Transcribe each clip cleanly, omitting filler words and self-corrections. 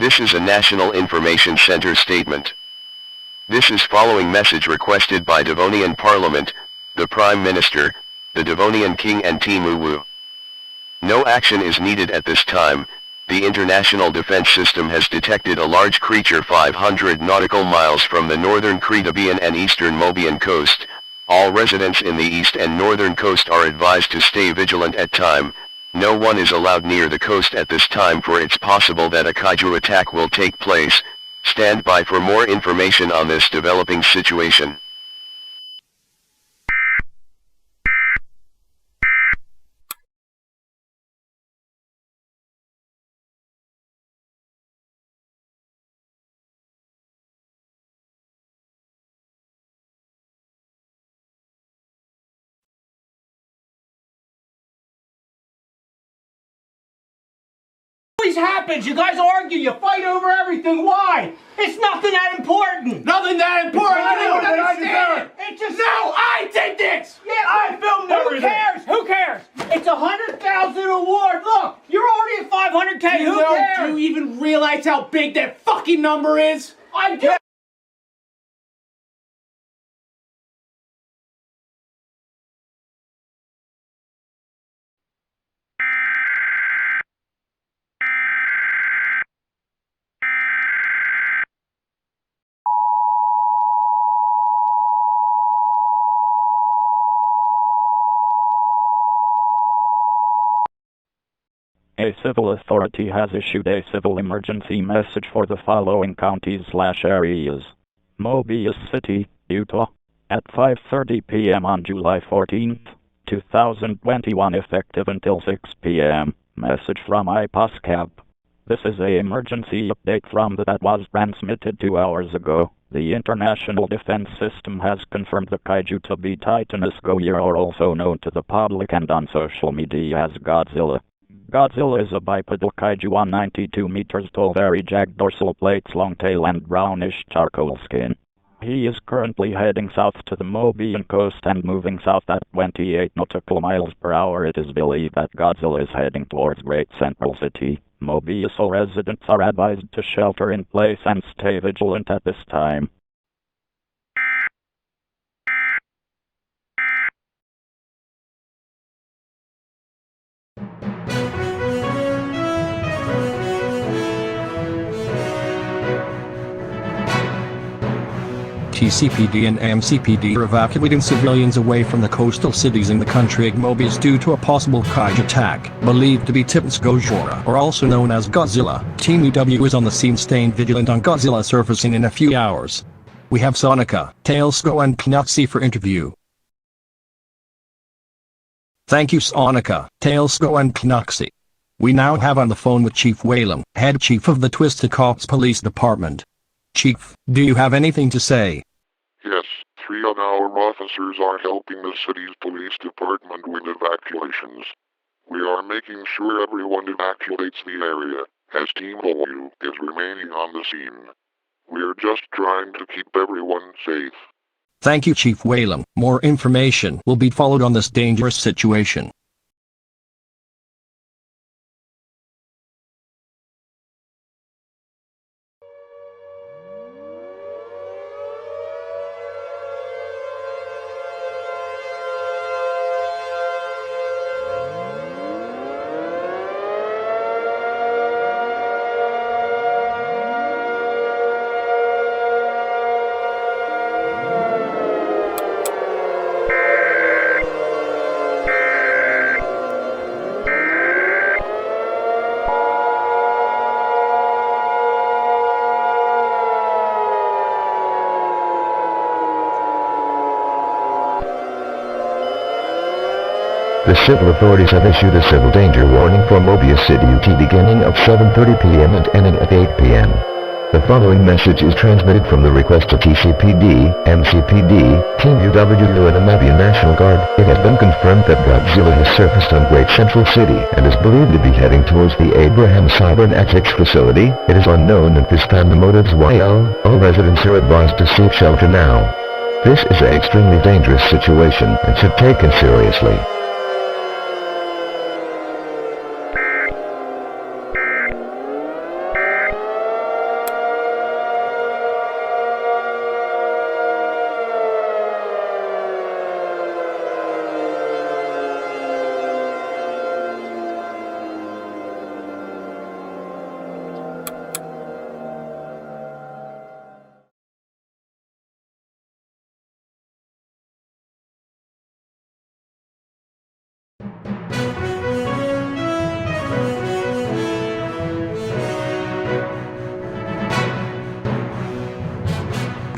This is a National Information Center statement. This is following message requested by Devonian Parliament, the Prime Minister, the Devonian King and Timuwu. No action is needed at this time. The international defense system has detected a large creature 500 nautical miles from the northern Cretabuis and eastern Mobian coast. All residents in the east and northern coast are advised to stay vigilant at time. No one is allowed near the coast at this time, for it's possible that a kaiju attack will take place. Stand by for more information on this developing situation. Happens. You guys argue, you fight over everything. Why? It's nothing that important. Nothing that important. I don't understand. It's just no. I did this. Yeah, I filmed everything. Who cares? Who cares? It's a $100,000 award. Look, you're already at 500K. Who cares? Do you even realize how big that fucking number is? I do. A civil authority has issued a civil emergency message for the following counties/areas. Mobius City, Utah, at 5:30 p.m. on July 14, 2021, effective until 6 p.m. Message from IPOSCAP. This is a emergency update from that was transmitted 2 hours ago. The International Defense System has confirmed the kaiju to be Titanus Ghidorah, or also known to the public and on social media as Godzilla. Godzilla is a bipedal kaiju on 92 meters tall, very jagged dorsal plates, long tail and brownish charcoal skin. He is currently heading south to the Mobian coast and moving south at 28 nautical miles per hour. It is believed that Godzilla is heading towards Great Central City. Mobius. All residents are advised to shelter in place and stay vigilant at this time. TCPD and AMCPD are evacuating civilians away from the coastal cities in the country of Mobius due to a possible kaiju attack, believed to be Titanus Ghidorah, or also known as Godzilla. Team EW is on the scene, staying vigilant on Godzilla surfacing in a few hours. We have Sonica, Tailsko and Knuxy for interview. Thank you Sonica, Tailsko and Knuxy. We now have on the phone with Chief Whalem, head chief of the Twisted Cops Police Department. Chief, do you have anything to say? Yes, 3 of our officers are helping the city's police department with evacuations. We are making sure everyone evacuates the area, as Team W is remaining on the scene. We're just trying to keep everyone safe. Thank you Chief Whalem. More information will be followed on this dangerous situation. The civil authorities have issued a civil danger warning for Mobius City, UT, beginning at 7:30 p.m. and ending at 8 p.m. The following message is transmitted from the request of TCPD, MCPD, Team UW and the Mobian National Guard. It has been confirmed that Godzilla has surfaced on Great Central City and is believed to be heading towards the Abraham Cybernetics facility. It is unknown at this time the motives. All residents are advised to seek shelter now. This is an extremely dangerous situation and should be taken seriously.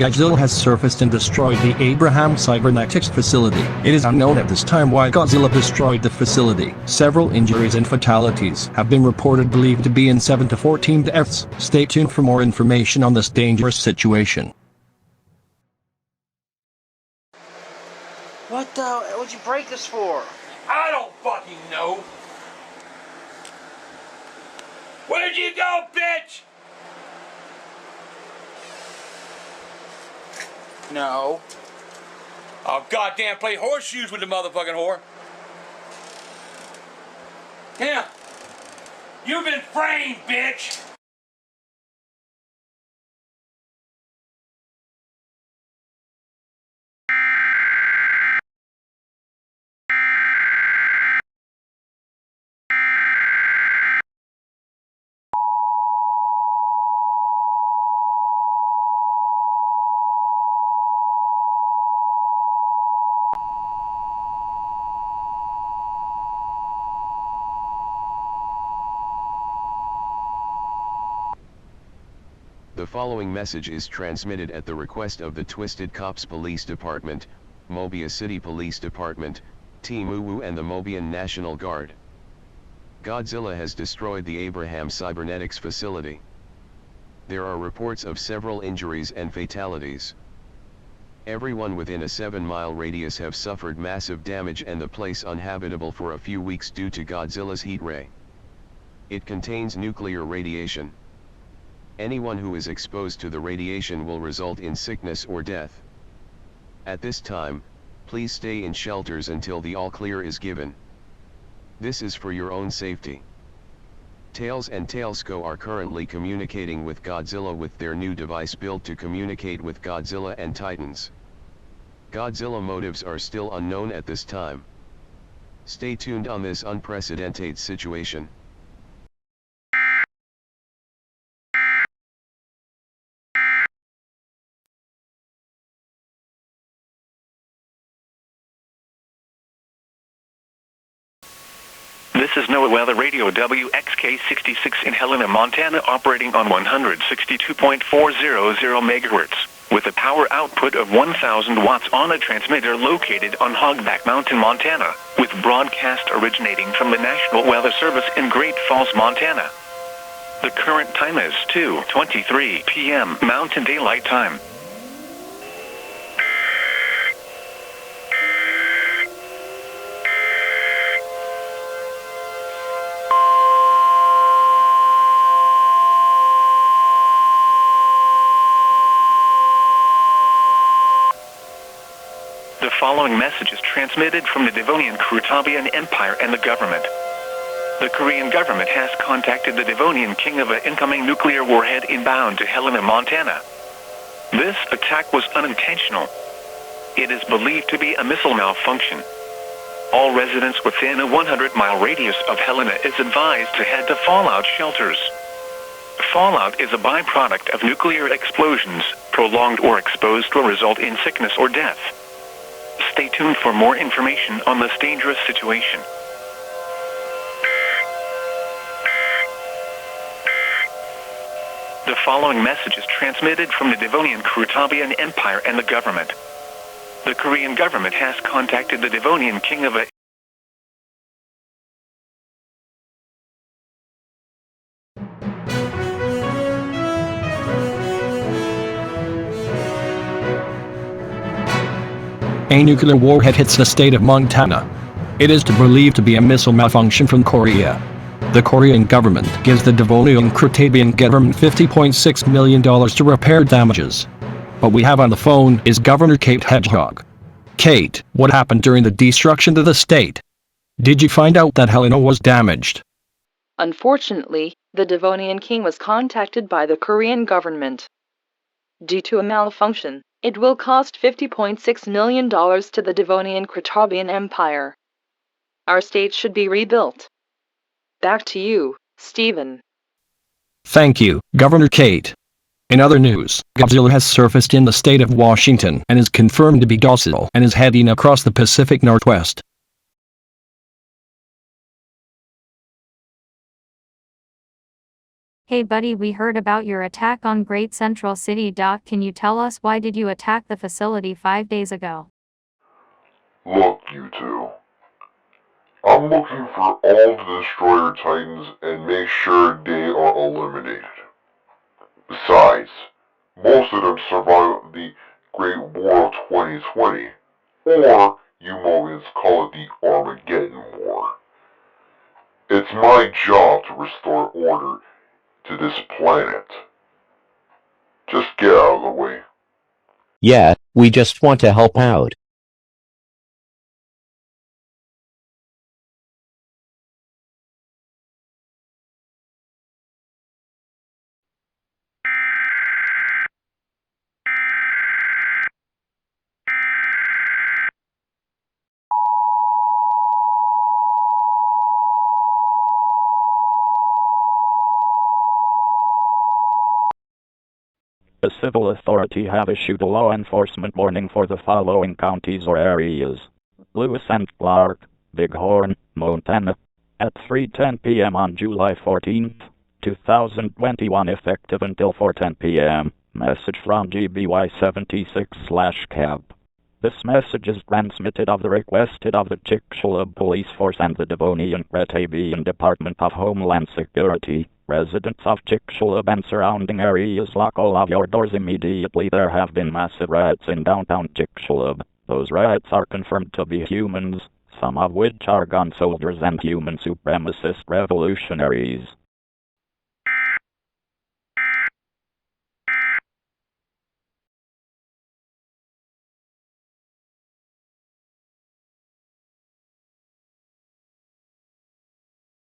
Godzilla has surfaced and destroyed the Abraham Cybernetics facility. It is unknown at this time why Godzilla destroyed the facility. Several injuries and fatalities have been reported, believed to be in 7 to 14 deaths. Stay tuned for more information on this dangerous situation. What'd you break this for? I don't fucking know. Where'd you go, bitch? No. Oh, goddamn, play horseshoes with the motherfucking whore. Yeah. You've been framed, bitch. The following message is transmitted at the request of the Twisted Cops Police Department, Mobius City Police Department, Team Uwu and the Mobian National Guard. Godzilla has destroyed the Abraham Cybernetics facility. There are reports of several injuries and fatalities. Everyone within a 7-mile radius have suffered massive damage and the place uninhabitable for a few weeks due to Godzilla's heat ray. It contains nuclear radiation. Anyone who is exposed to the radiation will result in sickness or death. At this time, please stay in shelters until the all-clear is given. This is for your own safety. Tails and Tailsco are currently communicating with Godzilla with their new device built to communicate with Godzilla and Titans. Godzilla motives are still unknown at this time. Stay tuned on this unprecedented situation. This is NOAA Weather Radio WXK-66 in Helena, Montana, operating on 162.400 megahertz, with a power output of 1,000 watts on a transmitter located on Hogback Mountain, Montana, with broadcast originating from the National Weather Service in Great Falls, Montana. The current time is 2:23 p.m. Mountain Daylight Time. The following message is transmitted from the Devonian Cretabuis Empire and the government. The Korean government has contacted the Devonian king of an incoming nuclear warhead inbound to Helena, Montana. This attack was unintentional. It is believed to be a missile malfunction. All residents within a 100-mile radius of Helena is advised to head to fallout shelters. Fallout is a byproduct of nuclear explosions. Prolonged or exposed will result in sickness or death. Stay tuned for more information on this dangerous situation. The following message is transmitted from the Devonian Cretabuis Empire and the government. The Korean government has contacted the Devonian king of a nuclear warhead hits the state of Montana. It is believed to be a missile malfunction from Korea. The Korean government gives the Devonian Cretabuis government $50.6 million to repair damages. What we have on the phone is Governor Kate Hedgehog. Kate, what happened during the destruction of the state? Did you find out that Helena was damaged? Unfortunately, the Devonian king was contacted by the Korean government. Due to a malfunction, it will cost $50.6 million to the Devonian Cretabuis Empire. Our state should be rebuilt. Back to you, Stephen. Thank you, Governor Kate. In other news, Godzilla has surfaced in the state of Washington and is confirmed to be docile and is heading across the Pacific Northwest. Hey buddy, we heard about your attack on Great Central City. Can you tell us why did you attack the facility 5 days ago? Look, you two. I'm looking for all the Destroyer Titans and make sure they are eliminated. Besides, most of them survived the Great War of 2020, or you Mobians call it the Armageddon War. It's my job to restore order to this planet. Just get out of the way. Yeah, we just want to help out. The civil authority have issued a law enforcement warning for the following counties or areas: Lewis and Clark, Bighorn, Montana, at 3:10 p.m. on July 14th, 2021, effective until 4:10 p.m. Message from GBY76/CAB. This message is transmitted of the requested of the Chicxulub Police Force and the Devonian Cretabuis Department of Homeland Security. Residents of Chicxulub and surrounding areas, lock all of your doors immediately. There have been massive riots in downtown Chicxulub. Those riots are confirmed to be humans, some of which are gun soldiers and human supremacist revolutionaries.